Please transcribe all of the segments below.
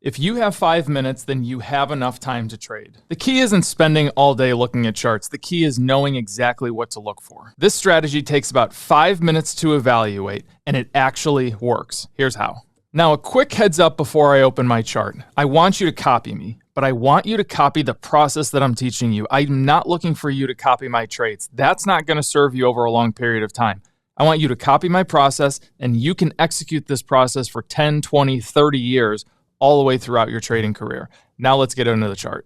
If you have 5 minutes, then you have enough time to trade. The key isn't spending all day looking at charts. The key is knowing exactly what to look for. This strategy takes about 5 minutes to evaluate, and it actually works. Here's how. Now, a quick heads up before I open my chart. I want you to copy me, but I want you to copy the process that I'm teaching you. I'm not looking for you to copy my trades. That's not going to serve you over a long period of time. I want you to copy my process, and you can execute this process for 10, 20, 30 years, all the way throughout your trading career. Now let's get into the chart.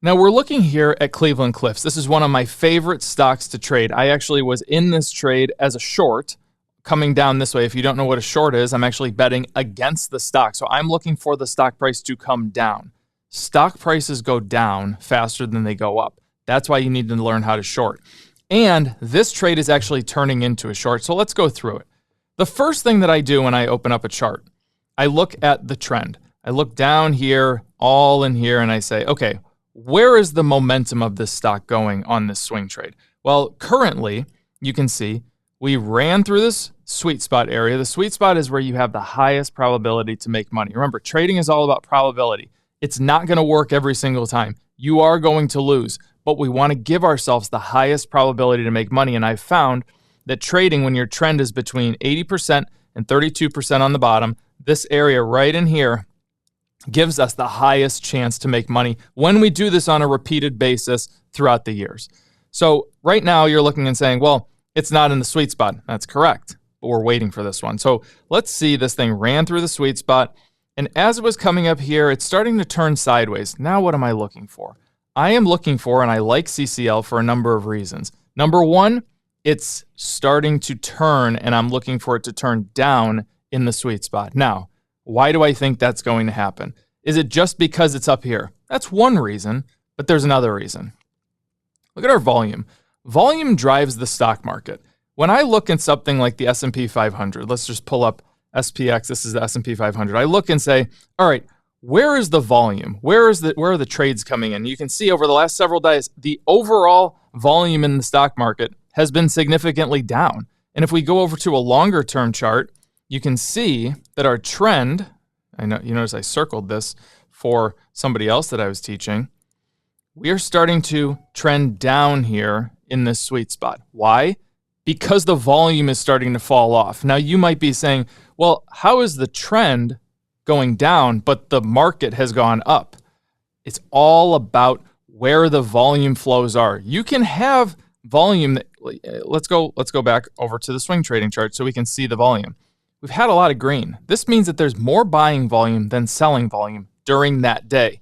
Now we're looking here at Cleveland Cliffs. This is one of my favorite stocks to trade. I actually was in this trade as a short, coming down this way. If you don't know what a short is, I'm actually betting against the stock. So I'm looking for the stock price to come down. Stock prices go down faster than they go up. That's why you need to learn how to short. And this trade is actually turning into a short. So let's go through it. The first thing that I do when I open up a chart, I look at the trend. I look down here, all in here, and I say, okay, where is the momentum of this stock going on this swing trade? Well, currently, you can see we ran through this sweet spot area. The sweet spot is where you have the highest probability to make money. Remember, trading is all about probability. It's not going to work every single time. You are going to lose, but we want to give ourselves the highest probability to make money. And I've found that trading, when your trend is between 80% and 32% on the bottom, this area right in here gives us the highest chance to make money when we do this on a repeated basis throughout the years. So right now you're looking and saying, well, it's not in the sweet spot. That's correct, but we're waiting for this one. So let's see, this thing ran through the sweet spot, and as it was coming up here, it's starting to turn sideways. Now what am I looking for? I am looking for, and I like CCL for a number of reasons. Number one, it's starting to turn, and I'm looking for it to turn down in the sweet spot. Now, why do I think that's going to happen? Is it just because it's up here? That's one reason, but there's another reason. Look at our volume. Volume drives the stock market. When I look at something like the S&P 500, let's just pull up SPX. This is the S&P 500. I look and say, all right, where is the volume? Where are the trades coming in? You can see over the last several days, the overall volume in the stock market has been significantly down. And if we go over to a longer term chart, you can see that our trend, I know you notice I circled this for somebody else that I was teaching, we are starting to trend down here in this sweet spot. Why? Because the volume is starting to fall off. Now you might be saying, well, how is the trend going down, but the market has gone up? It's all about where the volume flows are. You can have volume that, let's go back over to the swing trading chart so we can see the volume. We've had a lot of green. This means that there's more buying volume than selling volume during that day,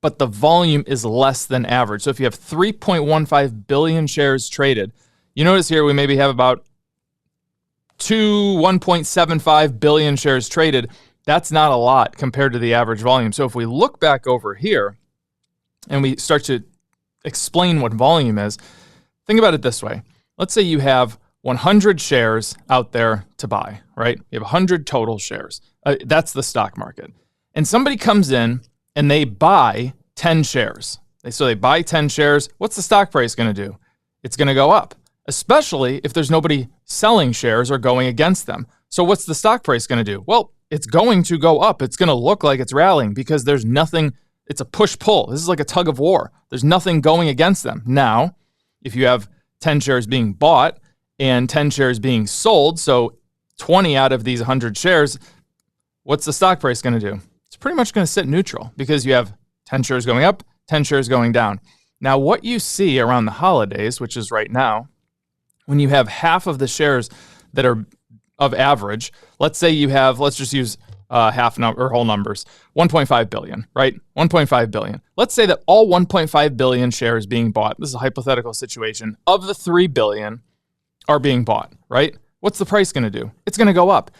but the volume is less than average. So if you have 3.15 billion shares traded, you notice here we maybe have about 1.75 billion shares traded. That's not a lot compared to the average volume. So if we look back over here and we start to explain what volume is, think about it this way. Let's say you have 100 shares out there to buy, right? You have 100 total shares. That's the stock market. And somebody comes in and they buy 10 shares. So they buy 10 shares. What's the stock price going to do? It's going to go up, especially if there's nobody selling shares or going against them. So what's the stock price going to do? Well, it's going to go up. It's going to look like it's rallying because there's nothing. It's a push-pull. This is like a tug of war. There's nothing going against them. Now, if you have 10 shares being bought and 10 shares being sold, so 20 out of these 100 shares, what's the stock price going to do? It's pretty much going to sit neutral because you have 10 shares going up, 10 shares going down. Now, what you see around the holidays, which is right now, when you have half of the shares that are of average, let's say you have, let's just use half number or whole numbers, 1.5 billion, right? 1.5 billion. Let's say that all 1.5 billion shares being bought, this is a hypothetical situation, of the 3 billion are being bought, right? What's the price going to do? It's going to go up.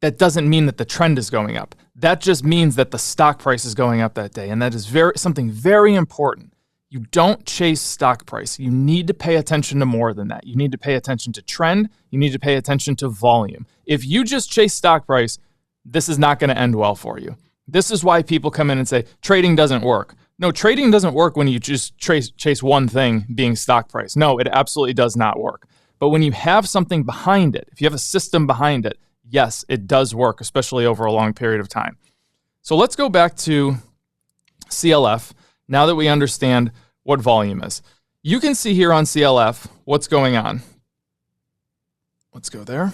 That doesn't mean that the trend is going up. That just means that the stock price is going up that day. And that is something very important. You don't chase stock price. You need to pay attention to more than that. You need to pay attention to trend. You need to pay attention to volume. If you just chase stock price, this is not going to end well for you. This is why people come in and say, trading doesn't work. No, trading doesn't work when you just chase one thing being stock price. No, it absolutely does not work. But when you have something behind it, if you have a system behind it, yes, it does work, especially over a long period of time. So let's go back to CLF now that we understand what volume is. You can see here on CLF what's going on. Let's go there.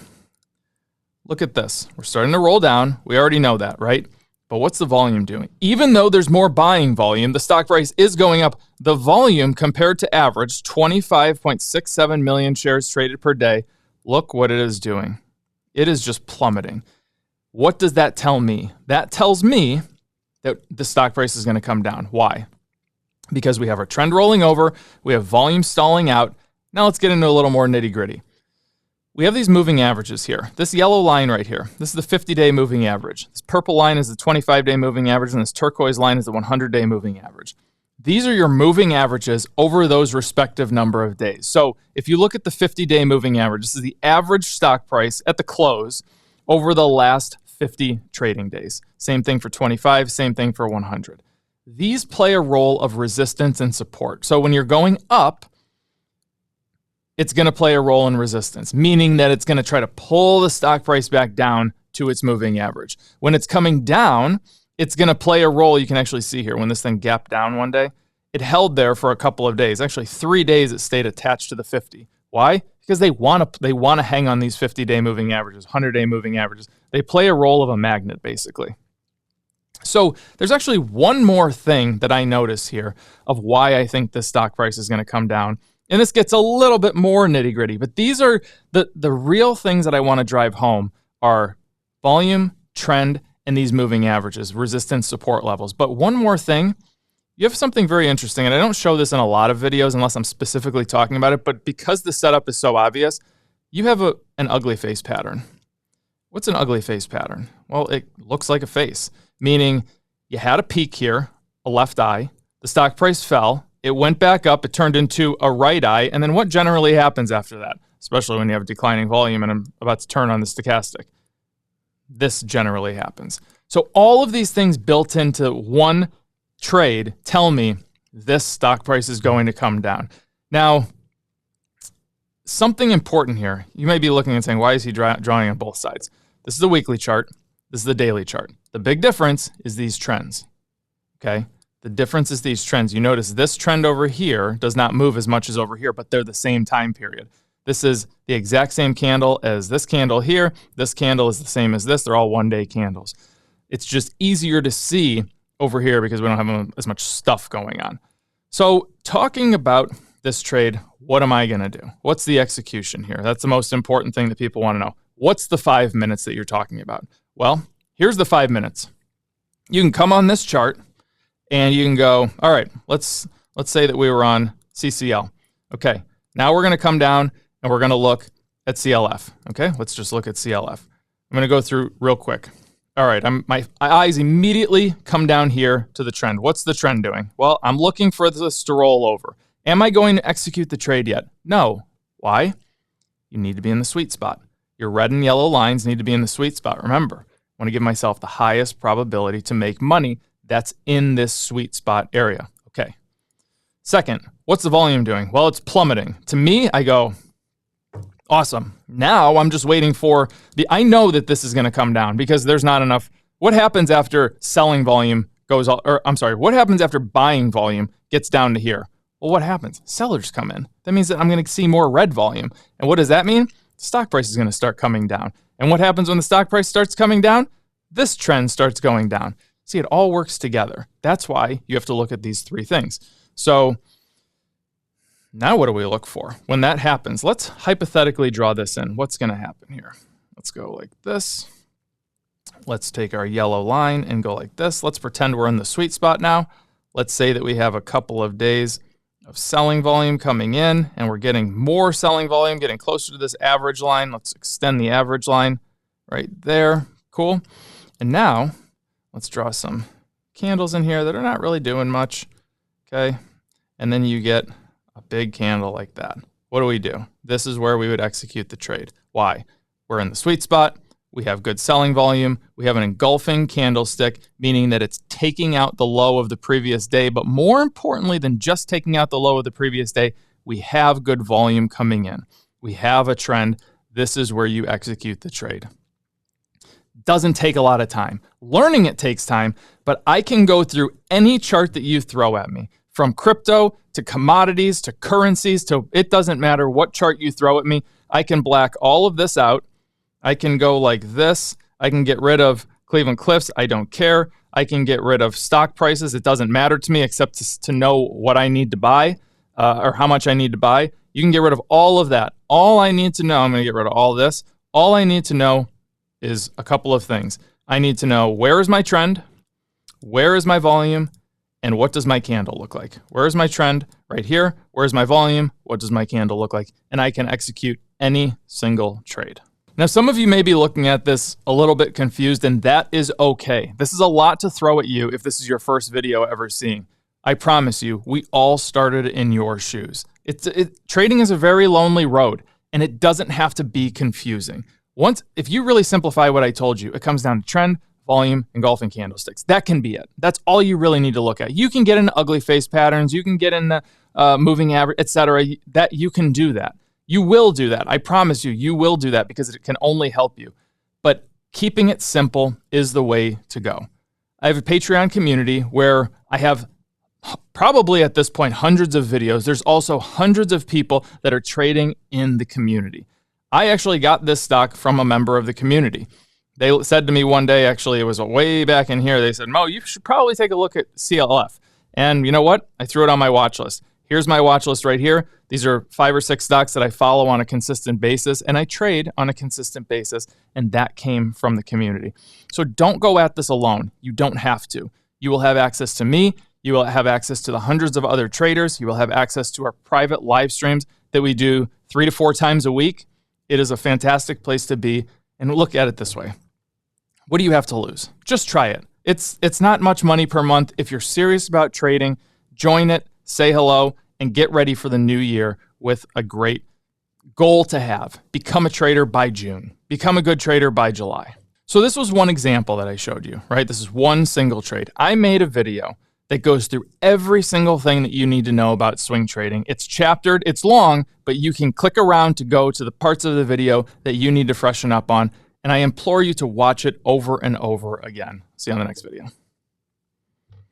Look at this. We're starting to roll down. We already know that, right? But what's the volume doing? Even though there's more buying volume, the stock price is going up. The volume compared to average, 25.67 million shares traded per day. Look what it is doing. It is just plummeting. What does that tell me? That tells me that the stock price is going to come down. Why? Because we have our trend rolling over. We have volume stalling out. Now let's get into a little more nitty gritty. We have these moving averages here. This yellow line right here, this is the 50-day moving average. This purple line is the 25-day moving average, and this turquoise line is the 100-day moving average. These are your moving averages over those respective number of days. So if you look at the 50-day moving average, this is the average stock price at the close over the last 50 trading days. Same thing for 25, same thing for 100. These play a role of resistance and support. So when you're going up, it's going to play a role in resistance, meaning that it's going to try to pull the stock price back down to its moving average. When it's coming down, it's going to play a role. You can actually see here when this thing gapped down one day, it held there for a couple of days. Actually, 3 days it stayed attached to the 50. Why? Because they want to hang on these 50-day moving averages, 100-day moving averages. They play a role of a magnet, basically. So there's actually one more thing that I notice here of why I think this stock price is going to come down. And this gets a little bit more nitty gritty, but these are the real things that I want to drive home are volume, trend, and these moving averages, resistance, support levels. But one more thing, you have something very interesting, and I don't show this in a lot of videos unless I'm specifically talking about it, but because the setup is so obvious, you have an ugly face pattern. What's an ugly face pattern? Well, it looks like a face, meaning you had a peak here, a left eye, the stock price fell, it went back up, it turned into a right eye, and then what generally happens after that, especially when you have declining volume, and I'm about to turn on the stochastic? This generally happens. So all of these things built into one trade tell me this stock price is going to come down. Now, something important here. You may be looking and saying, why is he drawing on both sides? This is the weekly chart. This is the daily chart. The big difference is these trends, okay? The difference is these trends. You notice this trend over here does not move as much as over here, but they're the same time period. This is the exact same candle as this candle here. This candle is the same as this. They're all one-day candles. It's just easier to see over here because we don't have as much stuff going on. So talking about this trade, what am I going to do? What's the execution here? That's the most important thing that people want to know. What's the 5 minutes that you're talking about? Well, here's the 5 minutes. You can come on this chart and you can go, all right, let's say that we were on CCL. Okay, now we're going to come down and we're going to look at CLF. Okay, let's just look at CLF. I'm going to go through real quick. All right, my eyes immediately come down here to the trend. What's the trend doing? Well, I'm looking for this to roll over. Am I going to execute the trade yet? No. Why? You need to be in the sweet spot. Your red and yellow lines need to be in the sweet spot. Remember, I want to give myself the highest probability to make money that's in this sweet spot area. Okay. Second, what's the volume doing? Well, it's plummeting. To me, I go, awesome. Now I'm just waiting for I know that this is going to come down because there's not enough. What happens after selling volume what happens after buying volume gets down to here? Well, what happens? Sellers come in. That means that I'm going to see more red volume. And what does that mean? The stock price is going to start coming down. And what happens when the stock price starts coming down? This trend starts going down. See, it all works together. That's why you have to look at these three things. So now what do we look for? When that happens, let's hypothetically draw this in. What's going to happen here? Let's go like this. Let's take our yellow line and go like this. Let's pretend we're in the sweet spot now. Let's say that we have a couple of days of selling volume coming in, and we're getting more selling volume, getting closer to this average line. Let's extend the average line right there. Cool. And now let's draw some candles in here that are not really doing much. Okay. And then you get a big candle like that. What do? This is where we would execute the trade. Why? We're in the sweet spot. We have good selling volume. We have an engulfing candlestick, meaning that it's taking out the low of the previous day. But more importantly than just taking out the low of the previous day, we have good volume coming in. We have a trend. This is where you execute the trade. doesn't take a lot of time. Learning it takes time, but I can go through any chart that you throw at me, from crypto to commodities to currencies to it doesn't matter what chart you throw at me. I can black all of this out. I can go like this. I can get rid of Cleveland Cliffs. I don't care. I can get rid of stock prices. It doesn't matter to me except to know what I need to buy or how much I need to buy. You can get rid of all of that. All I need to know, I'm going to get rid of all this. All I need to know is a couple of things. I need to know where is my trend, where is my volume, and what does my candle look like? Where is my trend? Right here. Where's my volume? What does my candle look like? And I can execute any single trade. Now, some of you may be looking at this a little bit confused, and that is okay. This is a lot to throw at you if this is your first video ever seeing. I promise you, we all started in your shoes. Trading is a very lonely road, and it doesn't have to be confusing. If you really simplify what I told you, it comes down to trend, volume, engulfing candlesticks. That can be it. That's all you really need to look at. You can get into ugly face patterns. You can get into moving average, etc. That you can do that. You will do that. I promise you, you will do that because it can only help you. But keeping it simple is the way to go. I have a Patreon community where I have probably at this point hundreds of videos. There's also hundreds of people that are trading in the community. I actually got this stock from a member of the community. They said to me one day, actually, it was way back in here, they said, Mo, you should probably take a look at CLF. And you know what? I threw it on my watch list. Here's my watch list right here. These are 5 or 6 stocks that I follow on a consistent basis, and I trade on a consistent basis, and that came from the community. So don't go at this alone. You don't have to. You will have access to me. You will have access to the hundreds of other traders. You will have access to our private live streams that we do 3 to 4 times a week. It is a fantastic place to be, and look at it this way. What do you have to lose? Just try it. It's not much money per month. If you're serious about trading, join it, say hello, and get ready for the new year with a great goal to have. Become a trader by June. Become a good trader by July. So this was one example that I showed you, right? This is one single trade. I made a video that goes through every single thing that you need to know about swing trading. It's chaptered, it's long, but you can click around to go to the parts of the video that you need to freshen up on. And I implore you to watch it over and over again. See you on the next video.